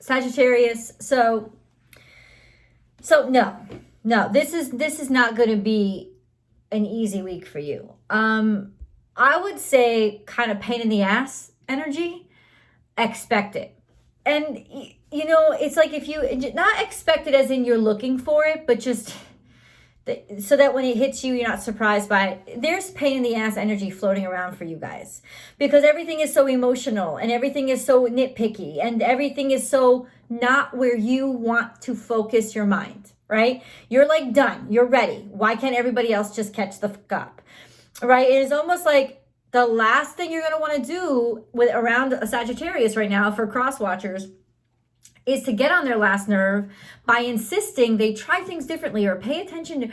Sagittarius. So no, this is not going to be an easy week for you. I would say kind of pain in the ass energy. Expect it. And you know, it's like if you not expect it as in you're looking for it, but just so that when it hits you, you're not surprised by it. There's pain in the ass energy floating around for you guys because everything is so emotional and everything is so nitpicky and everything is so not where you want to focus your mind, right? You're like done. You're ready. Why can't everybody else just catch the fuck up, right? It is almost like the last thing you're going to want to do with around a Sagittarius right now for cross watchers is to get on their last nerve by insisting they try things differently or pay attention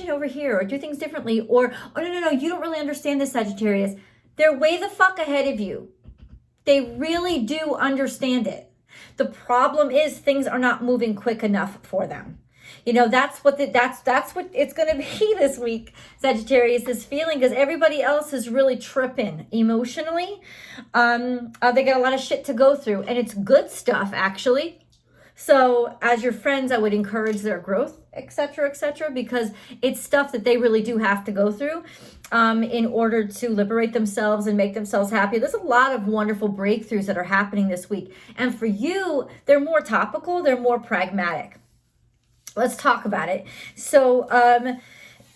over here or do things differently or, oh, no, you don't really understand this, Sagittarius. They're way the fuck ahead of you. They really do understand it. The problem is things are not moving quick enough for them. You know, that's what it's going to be this week, Sagittarius, this feeling, because everybody else is really tripping emotionally. They got a lot of shit to go through, and it's good stuff, actually. So as your friends, I would encourage their growth, etc., because it's stuff that they really do have to go through in order to liberate themselves and make themselves happy. There's a lot of wonderful breakthroughs that are happening this week. And for you, they're more topical, they're more pragmatic. Let's talk about it. So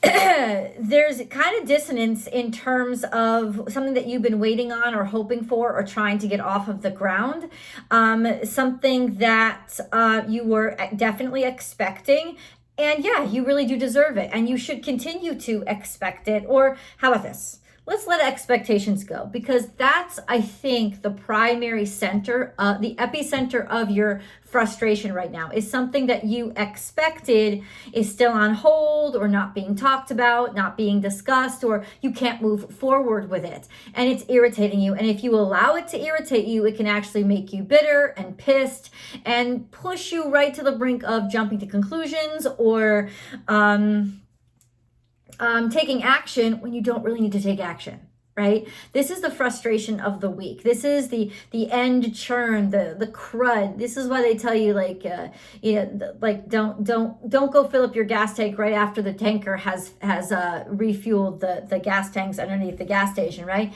there's kind of dissonance in terms of something that you've been waiting on or hoping for or trying to get off of the ground. Something that you were definitely expecting. And yeah, you really do deserve it. And you should continue to expect it. Or how about this? Let's let expectations go, because that's, I think, the primary center, the epicenter of your frustration right now is something that you expected is still on hold or not being talked about, not being discussed, or you can't move forward with it. And it's irritating you. And if you allow it to irritate you, it can actually make you bitter and pissed and push you right to the brink of jumping to conclusions or taking action when you don't really need to take action, right? This is the frustration of the week. This is the end churn, the crud. This is why they tell you, like, don't go fill up your gas tank right after the tanker has refueled the gas tanks underneath the gas station, right?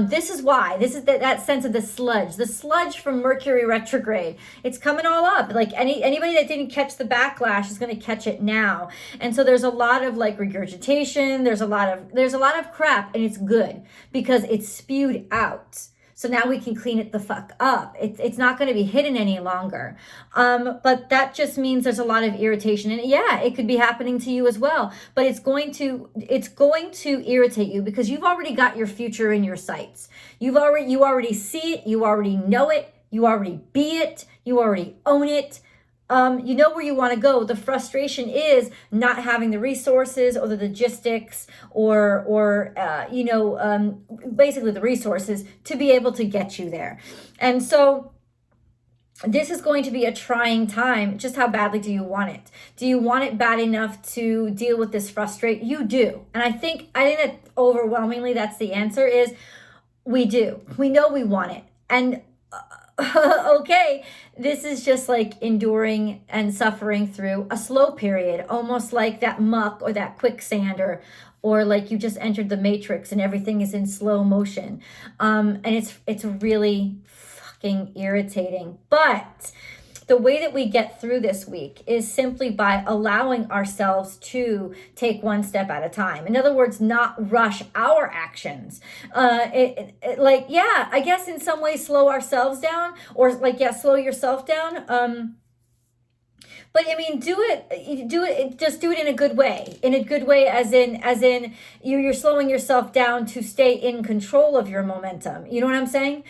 This is why. This is that sense of the sludge from Mercury retrograde. It's coming all up. Like anybody that didn't catch the backlash is going to catch it now. And so there's a lot of like regurgitation. There's a lot of crap, and it's good, because it's spewed out. So now we can clean it the fuck up. It's not going to be hidden any longer. But that just means there's a lot of irritation. And yeah, it could be happening to you as well. But it's going to irritate you because you've already got your future in your sights. You already see it. You already know it. You already be it. You already own it. You know where you want to go. The frustration is not having the resources or the logistics or basically the resources to be able to get you there. And so this is going to be a trying time. Just how badly do you want it? Do you want it bad enough to deal with this frustration? You do. And I think that overwhelmingly that's the answer is we do. We know we want it. And okay, this is just like enduring and suffering through a slow period, almost like that muck or that quicksand or like you just entered the matrix and everything is in slow motion. And it's really fucking irritating. But the way that we get through this week is simply by allowing ourselves to take one step at a time. In other words, not rush our actions. I guess in some ways slow ourselves down, or slow yourself down. But I mean, just do it in a good way, as in you're slowing yourself down to stay in control of your momentum. You know what I'm saying?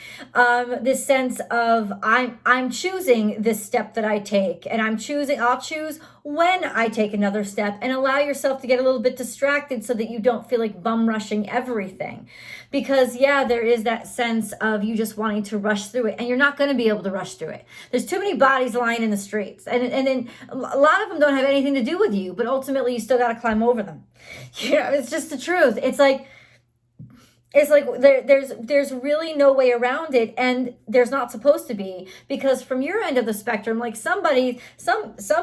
This sense of I'm choosing this step that I take, and I'll choose when I take another step, and allow yourself to get a little bit distracted so that you don't feel like bum rushing everything. Because yeah, there is that sense of you just wanting to rush through it, and you're not going to be able to rush through it. There's too many bodies lying in the streets, and then a lot of them don't have anything to do with you, but ultimately you still got to climb over them. You know, it's just the truth. It's like it's like there's really no way around it, and there's not supposed to be, because from your end of the spectrum, like some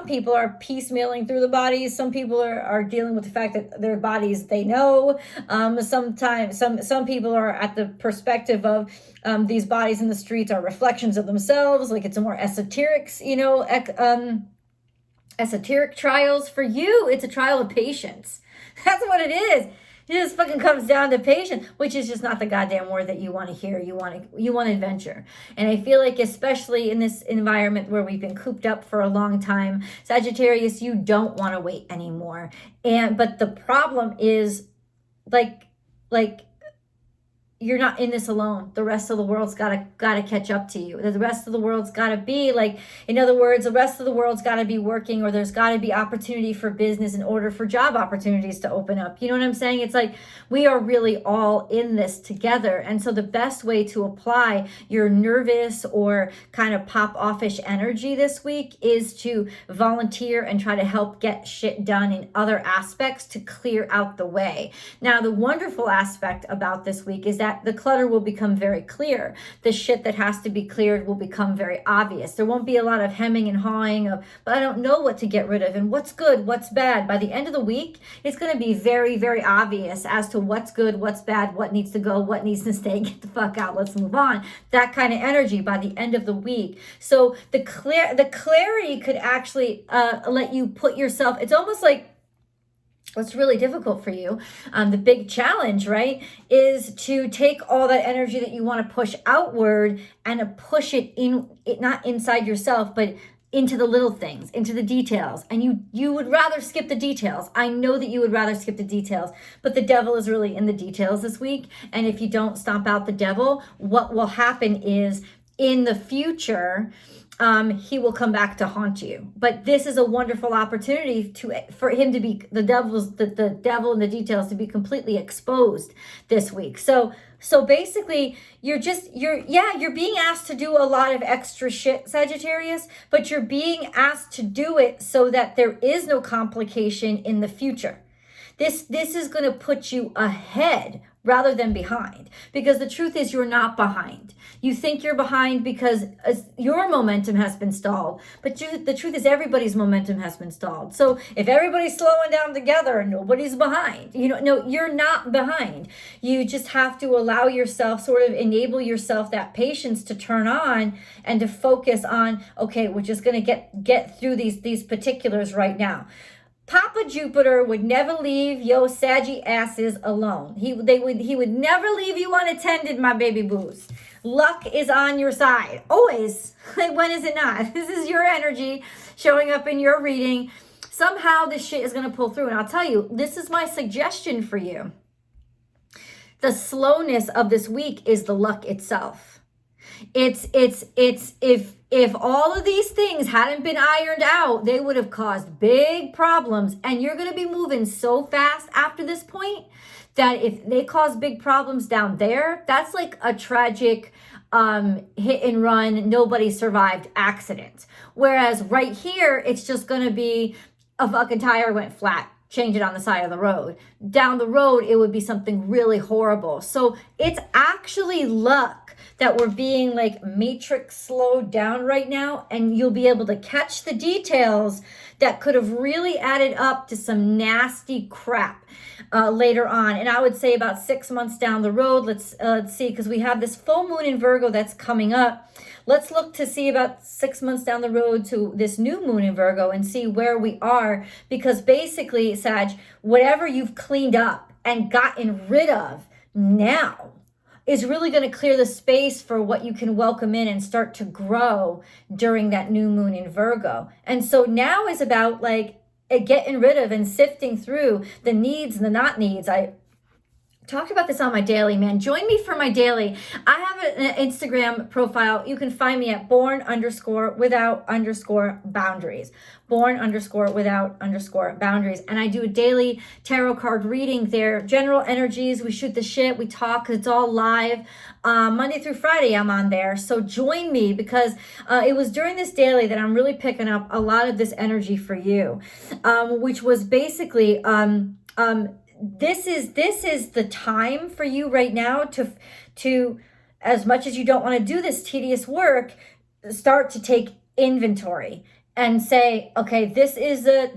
people are piecemealing through the bodies, some people are dealing with the fact that their bodies they know. Sometimes some people are at the perspective of these bodies in the streets are reflections of themselves, like it's a more esoteric, esoteric trials. For you, it's a trial of patience. That's what it is. It just fucking comes down to patience, which is just not the goddamn word that you want to hear. You want adventure. And I feel like, especially in this environment where we've been cooped up for a long time, Sagittarius, you don't want to wait anymore. But the problem is, like you're not in this alone. The rest of the world's gotta catch up to you. The rest of the world's gotta be like, in other words, the rest of the world's gotta be working, or there's gotta be opportunity for business in order for job opportunities to open up. You know what I'm saying? It's like we are really all in this together. And so the best way to apply your nervous or kind of pop-offish energy this week is to volunteer and try to help get shit done in other aspects to clear out the way. Now, the wonderful aspect about this week is that the clutter will become very clear. The shit that has to be cleared will become very obvious. There won't be a lot of hemming and hawing of, but I don't know what to get rid of and what's good, what's bad. By the end of the week, it's going to be very, very obvious as to what's good, what's bad, what needs to go, what needs to stay. Get the fuck out. Let's move on. That kind of energy by the end of the week. So the clarity could actually let you put yourself, it's almost like, what's really difficult for you, the big challenge, right, is to take all that energy that you want to push outward and push it not inside yourself, but into the little things, into the details. And you would rather skip the details. I know that you would rather skip the details, but the devil is really in the details this week. And if you don't stomp out the devil, what will happen is in the future, he will come back to haunt you. But this is a wonderful opportunity for him to be the devil in the details to be completely exposed this week. So basically you're being asked to do a lot of extra shit, Sagittarius, but you're being asked to do it so that there is no complication in the future. This is going to put you ahead rather than behind, because the truth is you're not behind. You think you're behind because your momentum has been stalled, but the truth is everybody's momentum has been stalled. So if everybody's slowing down together, nobody's behind. No, you're not behind. You just have to allow yourself, sort of enable yourself that patience to turn on and to focus on, okay, we're just going to get through these particulars right now. Papa Jupiter would never leave yo Saggy asses alone. He would never leave you unattended, my baby boos. Luck is on your side. Always. When is it not? This is your energy showing up in your reading. Somehow this shit is going to pull through. And I'll tell you, this is my suggestion for you. The slowness of this week is the luck itself. It's if all of these things hadn't been ironed out, they would have caused big problems. And you're going to be moving so fast after this point that if they cause big problems down there, that's like a tragic hit and run, nobody survived accident. Whereas right here, it's just going to be a fucking tire went flat. Change it on the side of the road. Down the road, it would be something really horrible. So it's actually luck that we're being like matrix slowed down right now, and you'll be able to catch the details that could have really added up to some nasty crap later on. And I would say about 6 months down the road, let's see, because we have this full moon in Virgo that's coming up. Let's look to see about 6 months down the road to this new moon in Virgo and see where we are. Because basically, Sag, whatever you've cleaned up and gotten rid of now is really going to clear the space for what you can welcome in and start to grow during that new moon in Virgo. And so now is about like getting rid of and sifting through the needs and the not needs. I talked about this on my daily, man. Join me for my daily. I have an Instagram profile. You can find me at born_without_boundaries. Born_without_boundaries. And I do a daily tarot card reading there. General energies. We shoot the shit. We talk. It's all live. Monday through Friday, I'm on there. So join me, because it was during this daily that I'm really picking up a lot of this energy for you, which was basically this is the time for you right now to, as much as you don't want to do this tedious work, start to take inventory and say, okay, this is the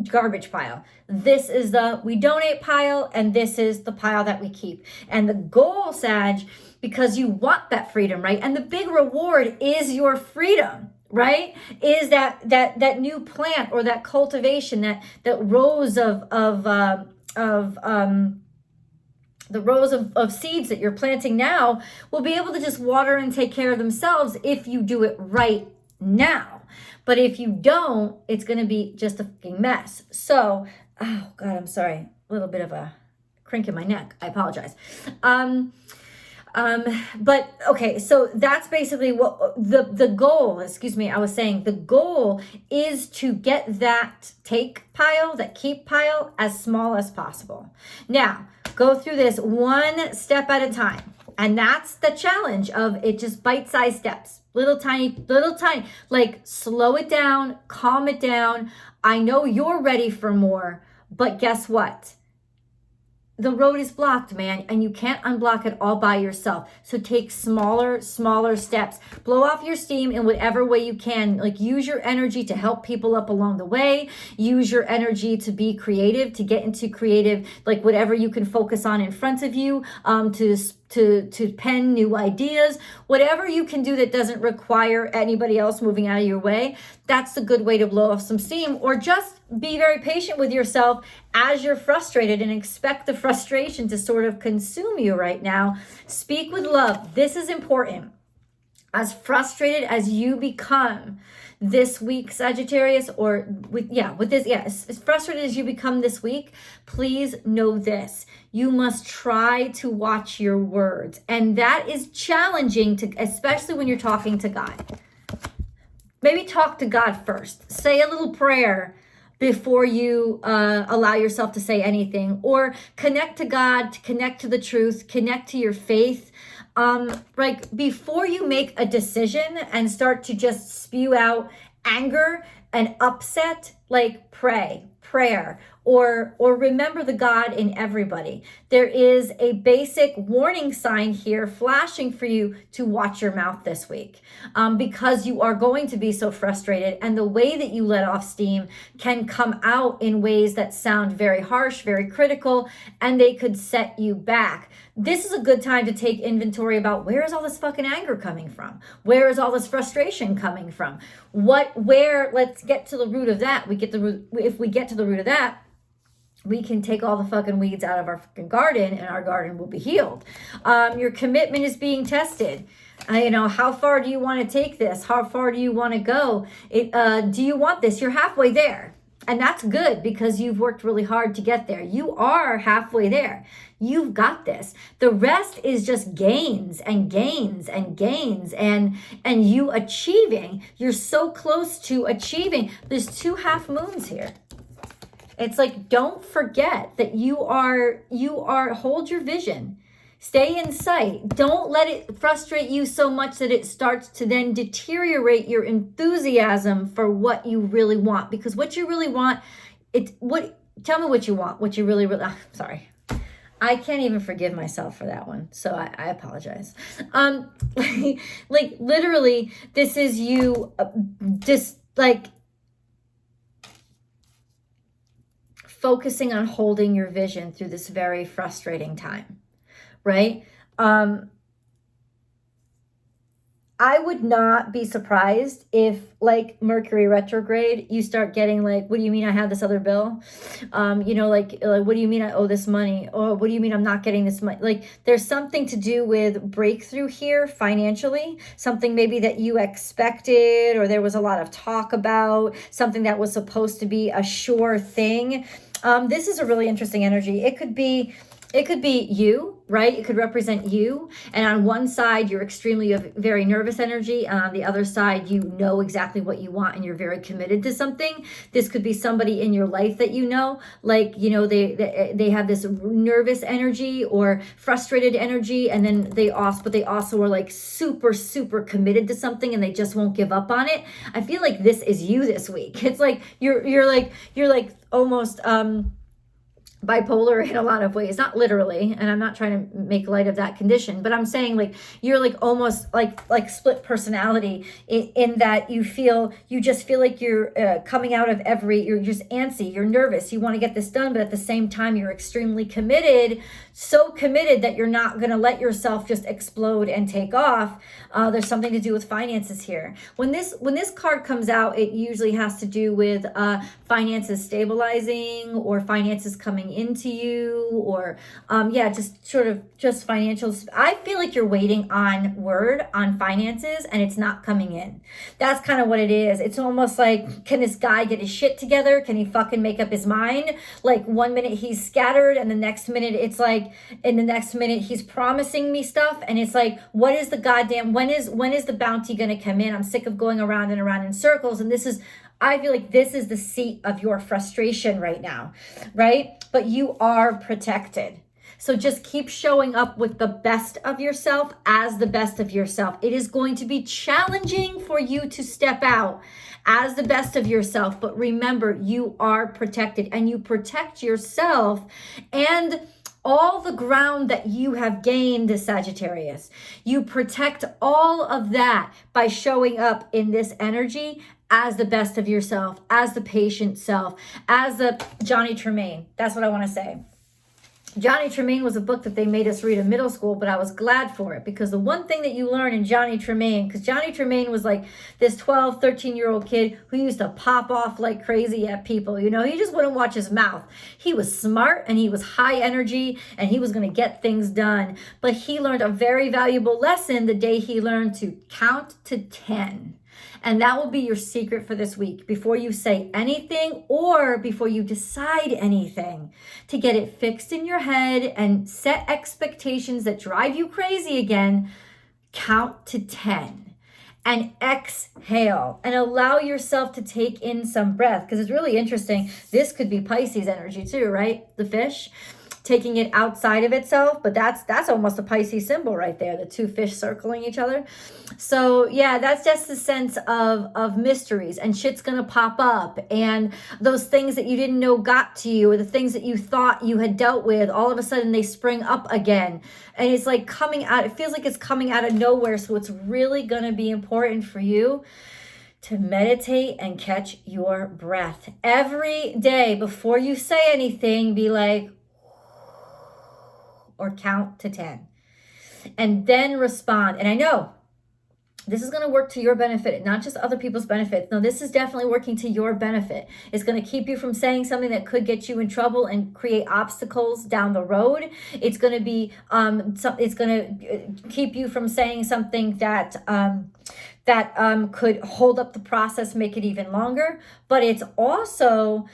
garbage pile. This is the we donate pile, and this is the pile that we keep. And the goal, Sag, because you want that freedom, right? And the big reward is your freedom, right? Is that new plant or that cultivation, that rows the rows of seeds that you're planting now will be able to just water and take care of themselves if you do it right now. But if you don't, it's going to be just a fucking mess. So, oh God, I'm sorry. A little bit of a crink in my neck. I apologize. But okay, so that's basically what the goal, excuse me, I was saying the goal is to get that take pile, that keep pile, as small as possible. Now, go through this one step at a time. And that's the challenge of it, just bite-sized steps, little tiny, like slow it down, calm it down. I know you're ready for more, but guess what? The road is blocked, man, and you can't unblock it all by yourself. So take smaller steps. Blow off your steam in whatever way you can. Like, use your energy to help people up along the way. Use your energy to be creative, to get into creative, like whatever you can focus on in front of you, to pen new ideas, whatever you can do that doesn't require anybody else moving out of your way. That's a good way to blow off some steam, or just be very patient with yourself as you're frustrated and expect the frustration to sort of consume you right now. Speak with love. This is important. As frustrated as you become this week, Sagittarius, or as frustrated as you become this week, please know this. You must try to watch your words. And that is challenging, especially when you're talking to God. Maybe talk to God first. Say a little prayer before you allow yourself to say anything, or connect to God, to connect to the truth, connect to your faith. Like, before you make a decision and start to just spew out anger and upset, like, prayer, or remember the God in everybody. There is a basic warning sign here flashing for you to watch your mouth this week, because you are going to be so frustrated, and the way that you let off steam can come out in ways that sound very harsh, very critical, and they could set you back. This is a good time to take inventory about, where is all this fucking anger coming from? Where is all this frustration coming from? Let's get to the root of that. If we get to the root of that, we can take all the fucking weeds out of our fucking garden, and our garden will be healed. Your commitment is being tested. How far do you want to take this? How far do you want to go? Do you want this? You're halfway there. And that's good, because you've worked really hard to get there. You are halfway there. You've got this. The rest is just gains and gains and gains, and you achieving. You're so close to achieving. There's 2 half moons here. It's like, don't forget that you are, hold your vision. Stay in sight. Don't let it frustrate you so much that it starts to then deteriorate your enthusiasm for what you really want. Because what you really want, tell me what you want, what you really, sorry. I can't even forgive myself for that one. So I apologize. Like literally, this is you just like focusing on holding your vision through this very frustrating time, right? I would not be surprised if, like, Mercury retrograde, you start getting like, what do you mean I have this other bill? Like, what do you mean I owe this money? Or what do you mean I'm not getting this money? Like, there's something to do with breakthrough here financially, something maybe that you expected, or there was a lot of talk about, something that was supposed to be a sure thing. This is a really interesting energy. It could be you, right? It could represent you. And on one side, you're extremely very nervous energy. And on the other side, you know exactly what you want and you're very committed to something. This could be somebody in your life that you know, like, they have this nervous energy or frustrated energy. And then they also are like super, super committed to something and they just won't give up on it. I feel like this is you this week. It's like, you're like almost, bipolar in a lot of ways, not literally, and I'm not trying to make light of that condition, but I'm saying like you're like almost like split personality in that you just feel like you're coming out of you're just antsy, you're nervous, you want to get this done, but at the same time you're extremely committed, so committed that you're not going to let yourself just explode and take off. There's something to do with finances here. When this card comes out, it usually has to do with finances stabilizing or finances coming into you, or just sort of just financials. I feel like you're waiting on word on finances and it's not coming in. That's kind of what it is. It's almost like, can this guy get his shit together? Can he fucking make up his mind? Like one minute he's scattered and the next minute it's like, in the next minute he's promising me stuff and it's like, what is the goddamn, when is the bounty going to come in? I'm sick of going around and around in circles. And I feel like this is the seat of your frustration right now, right? But you are protected. So just keep showing up with the best of yourself as the best of yourself. It is going to be challenging for you to step out as the best of yourself. But remember, you are protected and you protect yourself and all the ground that you have gained, Sagittarius. You protect all of that by showing up in this energy as the best of yourself, as the patient self, as the Johnny Tremaine. That's what I want to say. Johnny Tremaine was a book that they made us read in middle school, but I was glad for it because the one thing that you learn in Johnny Tremaine, because Johnny Tremaine was like this 12, 13-year-old kid who used to pop off like crazy at people. You know, he just wouldn't watch his mouth. He was smart and he was high energy and he was going to get things done. But he learned a very valuable lesson the day he learned to count to 10. And that will be your secret for this week before you say anything or before you decide anything, to get it fixed in your head and set expectations that drive you crazy again. Count to 10 and exhale and allow yourself to take in some breath, because it's really interesting. This could be Pisces energy too, right? The fish taking it outside of itself, but that's almost a Pisces symbol right there, the two fish circling each other. So yeah, that's just the sense of mysteries, and shit's gonna pop up, and those things that you didn't know got to you, or the things that you thought you had dealt with, all of a sudden they spring up again, and it's like coming out, it feels like it's coming out of nowhere. So it's really gonna be important for you to meditate and catch your breath every day. Before you say anything, be like, or count to 10 and then respond. And I know this is going to work to your benefit, not just other people's benefit. No, this is definitely working to your benefit. It's going to keep you from saying something that could get you in trouble and create obstacles down the road. It's going to be, it's going to keep you from saying something that could hold up the process, make it even longer. But it's also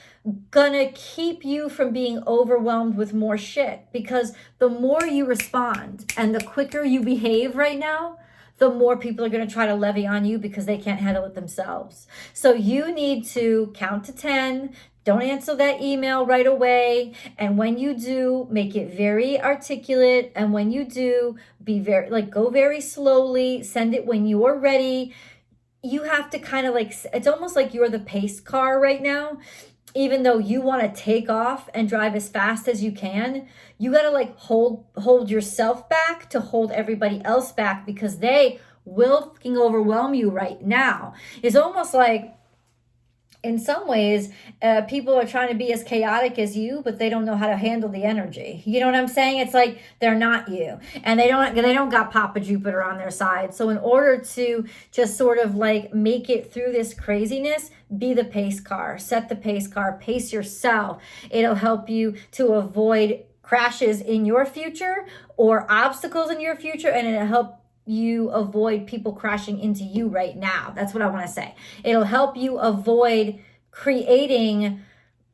gonna keep you from being overwhelmed with more shit, because the more you respond and the quicker you behave right now, the more people are going to try to levy on you because they can't handle it themselves. So you need to count to 10. Don't answer that email right away. And when you do, make it very articulate. And when you do, be very, go very slowly. Send it when you're ready. You have to kind of it's almost like you're the pace car right now. Even though you want to take off and drive as fast as you can, you got to hold yourself back to hold everybody else back, because they will fucking overwhelm you right now. It's almost like, in some ways, people are trying to be as chaotic as you, but they don't know how to handle the energy. You know what I'm saying? It's like they're not you, and they don't got Papa Jupiter on their side. So in order to just sort of make it through this craziness, be the pace car, set the pace car, pace yourself. It'll help you to avoid crashes in your future or obstacles in your future, and it'll help you avoid people crashing into you right now. That's what I want to say. It'll help you avoid creating,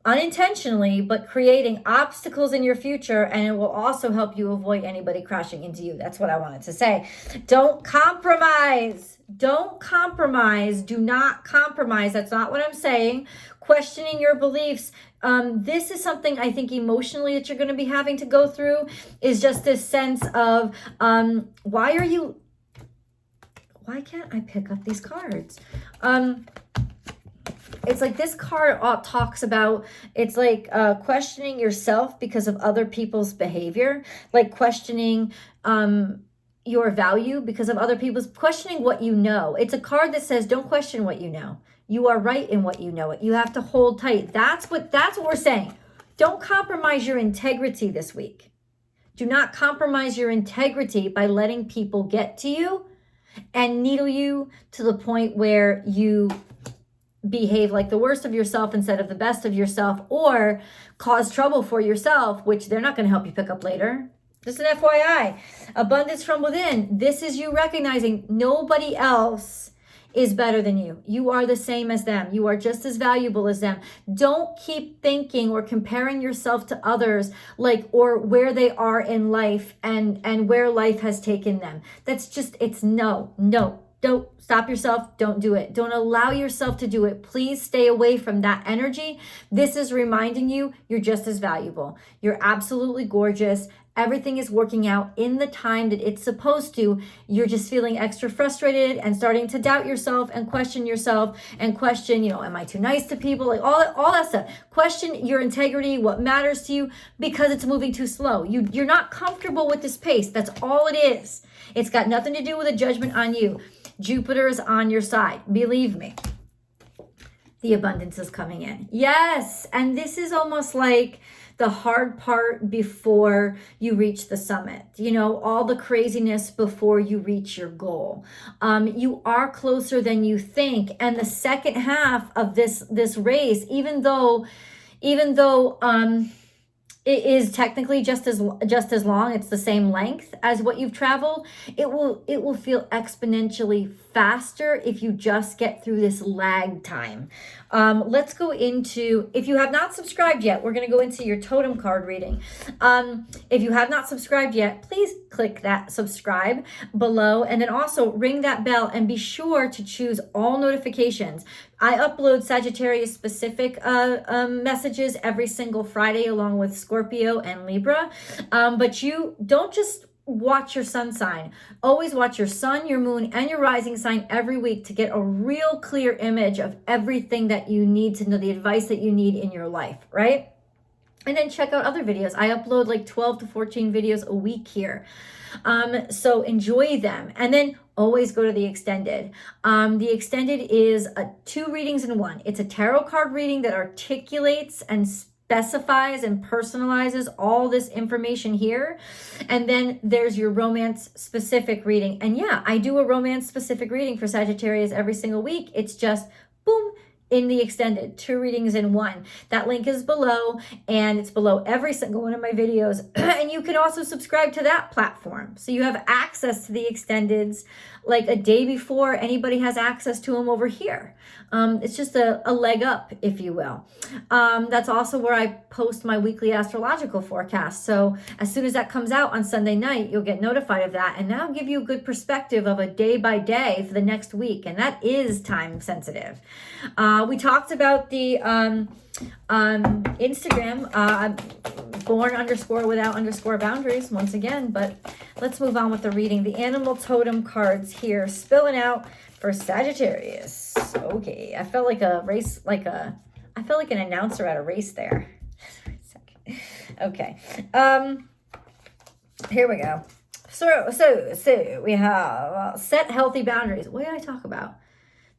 unintentionally, but creating obstacles in your future, and it will also help you avoid anybody crashing into you. That's what I wanted to say. Don't compromise. Don't compromise. Do not compromise. That's not what I'm saying. Questioning your beliefs. This is something I think emotionally that you're going to be having to go through, is just this sense of why can't I pick up these cards? it's like this card talks about, it's like questioning yourself because of other people's behavior, like questioning your value because of other people's, questioning what you know. It's a card that says, don't question what you know. You are right in what you know it. You have to hold tight. That's what we're saying. Don't compromise your integrity this week. Do not compromise your integrity by letting people get to you and needle you to the point where you behave like the worst of yourself instead of the best of yourself, or cause trouble for yourself, which they're not going to help you pick up later. Just an FYI. Abundance from within. This is you recognizing nobody else is better than you. You are the same as them. You are just as valuable as them. Don't keep thinking or comparing yourself to others, like, or where they are in life and where life has taken them. That's just, it's no. Don't stop yourself. Don't do it. Don't allow yourself to do it. Please stay away from that energy. This is reminding you you're just as valuable. You're absolutely gorgeous. Everything is working out in the time that it's supposed to. You're just feeling extra frustrated and starting to doubt yourself and question, am I too nice to people? Like all that stuff. Question your integrity, what matters to you, because it's moving too slow. You're not comfortable with this pace. That's all it is. It's got nothing to do with a judgment on you. Jupiter is on your side. Believe me. The abundance is coming in. Yes. And this is almost like the hard part before you reach the summit. All the craziness before you reach your goal. You are closer than you think. And the second half of this race, even though it is technically just as long, it's the same length as what you've traveled, it will feel exponentially faster if you just get through this lag time. Let's go into, if you have not subscribed yet, we're going to go into your totem card reading. If you have not subscribed yet, please click that subscribe below, and then also ring that bell and be sure to choose all notifications. I upload Sagittarius specific messages every single Friday along with Scorpio and Libra. But you don't just watch your sun sign. Always watch your sun, your moon, and your rising sign every week to get a real clear image of everything that you need to know, the advice that you need in your life, right? And then check out other videos. I upload like 12 to 14 videos a week here. So enjoy them. And then always go to the extended. The extended is 2 readings in 1. It's a tarot card reading that articulates and specifies and personalizes all this information here. And then there's your romance specific reading. And yeah, I do a romance specific reading for Sagittarius every single week. It's just boom, in the extended, 2 readings in 1. That link is below, and it's below every single one of my videos. And you can also subscribe to that platform. So you have access to the extendeds like a day before anybody has access to them over here. It's just a leg up, if you will. That's also where I post my weekly astrological forecast. So as soon as that comes out on Sunday night, you'll get notified of that. And that'll give you a good perspective of a day by day for the next week. And that is time sensitive. We talked about the Instagram, born_without_boundaries once again, but let's move on with the reading. The animal totem cards here spilling out for Sagittarius. Okay, I felt like a race, I felt like an announcer at a race there. Okay, here we go. So we have set healthy boundaries. What did I talk about?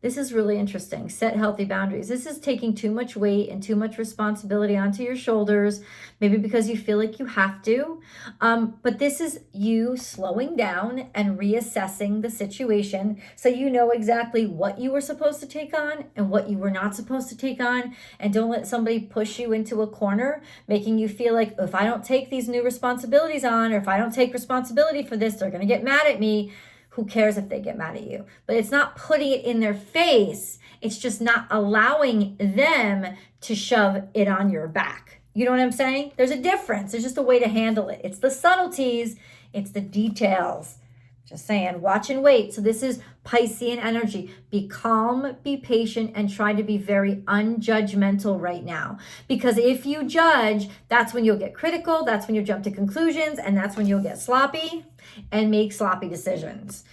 This is really interesting. Set healthy boundaries. This is taking too much weight and too much responsibility onto your shoulders, maybe because you feel like you have to. But this is you slowing down and reassessing the situation so you know exactly what you were supposed to take on and what you were not supposed to take on. And don't let somebody push you into a corner, making you feel like, if I don't take these new responsibilities on, or if I don't take responsibility for this, they're going to get mad at me. Who cares if they get mad at you? But it's not putting it in their face. It's just not allowing them to shove it on your back. You know what I'm saying? There's a difference. There's just a way to handle it. It's the subtleties. It's the details Just saying, watch and wait. So this is Piscean energy. Be calm, be patient, and try to be very unjudgmental right now. Because if you judge, that's when you'll get critical, that's when you'll jump to conclusions, and that's when you'll get sloppy and make sloppy decisions.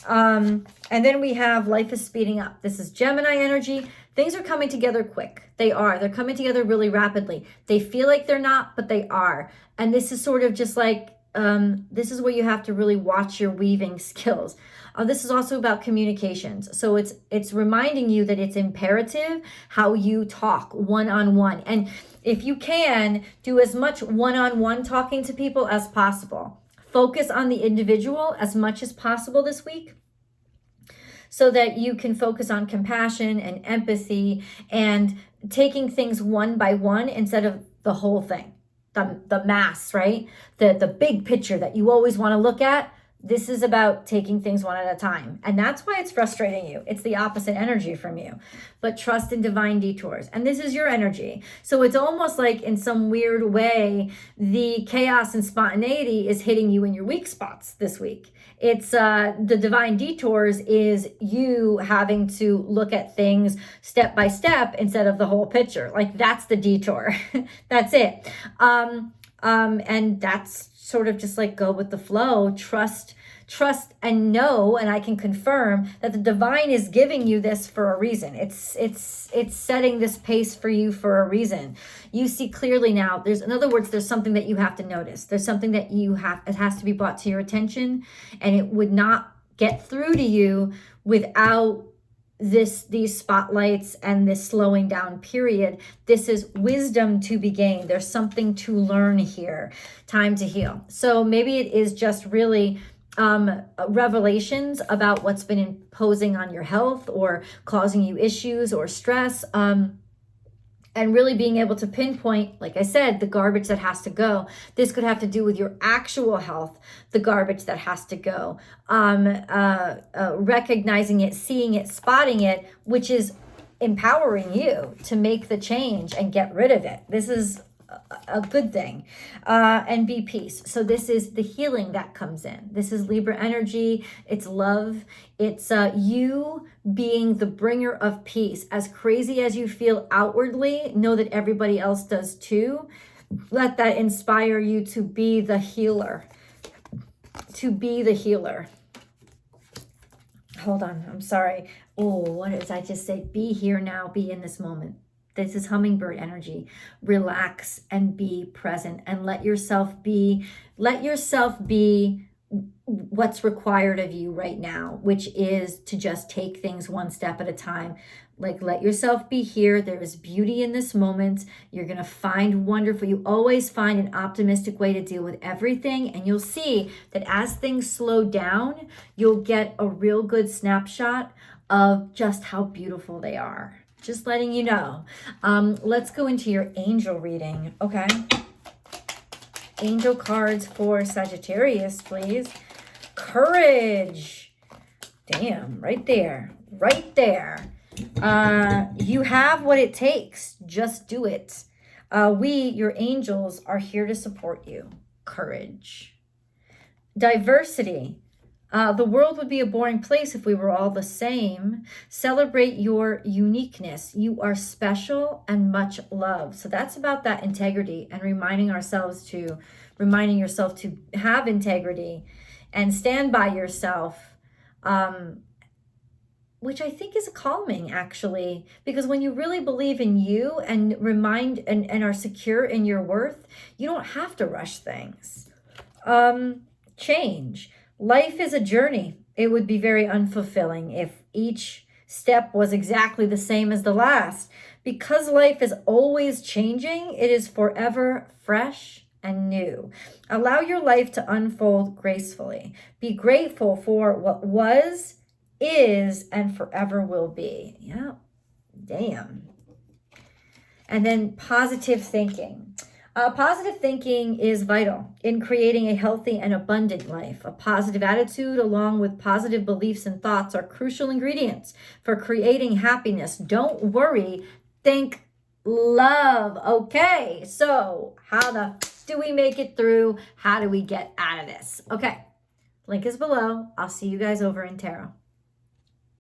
And then we have life is speeding up. This is Gemini energy. Things are coming together quick. They are. They're coming together really rapidly. They feel like they're not, but they are. And this is sort of just like, this is where you have to really watch your weaving skills. This is also about communications. So it's reminding you that it's imperative how you talk one-on-one. And if you can, do as much one-on-one talking to people as possible. Focus on the individual as much as possible this week, so that you can focus on compassion and empathy and taking things one by one instead of the whole thing. The mass, right? The big picture that you always want to look at. This is about taking things one at a time. And that's why it's frustrating you. It's the opposite energy from you. But trust in divine detours. And this is your energy. So it's almost like in some weird way, the chaos and spontaneity is hitting you in your weak spots this week. It's the divine detours is you having to look at things step by step instead of the whole picture. Like that's the detour. That's it. And that's sort of just like go with the flow, trust and know, and I can confirm that the divine is giving you this for a reason. It's setting this pace for you for a reason. You see clearly now, in other words, there's something that you have to notice. There's something that it has to be brought to your attention, and it would not get through to you without these spotlights and this slowing down period. This is wisdom to be gained. There's something to learn here. Time to heal. So maybe it is just really revelations about what's been imposing on your health or causing you issues or stress. And really being able to pinpoint, like I said, the garbage that has to go. This could have to do with your actual health, the garbage that has to go. Recognizing it, seeing it, spotting it, which is empowering you to make the change and get rid of it. This is a good thing. And be peace. So this is the healing that comes in. This is Libra energy. It's love. It's you being the bringer of peace. As crazy as you feel outwardly, know that everybody else does too. Let that inspire you to be the healer. To be the healer. Hold on. I'm sorry. Oh, what did I just say? Be here now. Be in this moment. This is hummingbird energy. Relax and be present and let yourself be what's required of you right now, which is to just take things one step at a time. Like, let yourself be here. There is beauty in this moment. You're going to find wonderful. You always find an optimistic way to deal with everything. And you'll see that as things slow down, you'll get a real good snapshot of just how beautiful they are. Just letting you know. Let's go into your angel reading, okay? Angel cards for Sagittarius, please. Courage. Damn, right there. Right there. You have what it takes. Just do it. We, your angels, are here to support you. Courage. Diversity. The world would be a boring place if we were all the same. Celebrate your uniqueness. You are special and much loved. So that's about that integrity and reminding yourself to have integrity and stand by yourself, which I think is calming, actually, because when you really believe in you and and are secure in your worth, you don't have to rush things. Change. Life is a journey. It would be very unfulfilling if each step was exactly the same as the last. Because life is always changing, it is forever fresh and new. Allow your life to unfold gracefully. Be grateful for what was, is, and forever will be. Yeah, damn. And then positive thinking. Positive thinking is vital in creating a healthy and abundant life. A positive attitude along with positive beliefs and thoughts are crucial ingredients for creating happiness. Don't worry, think love. Okay, so how do we make it through? How do we get out of this? Okay, Link is below. I'll see you guys over in tarot.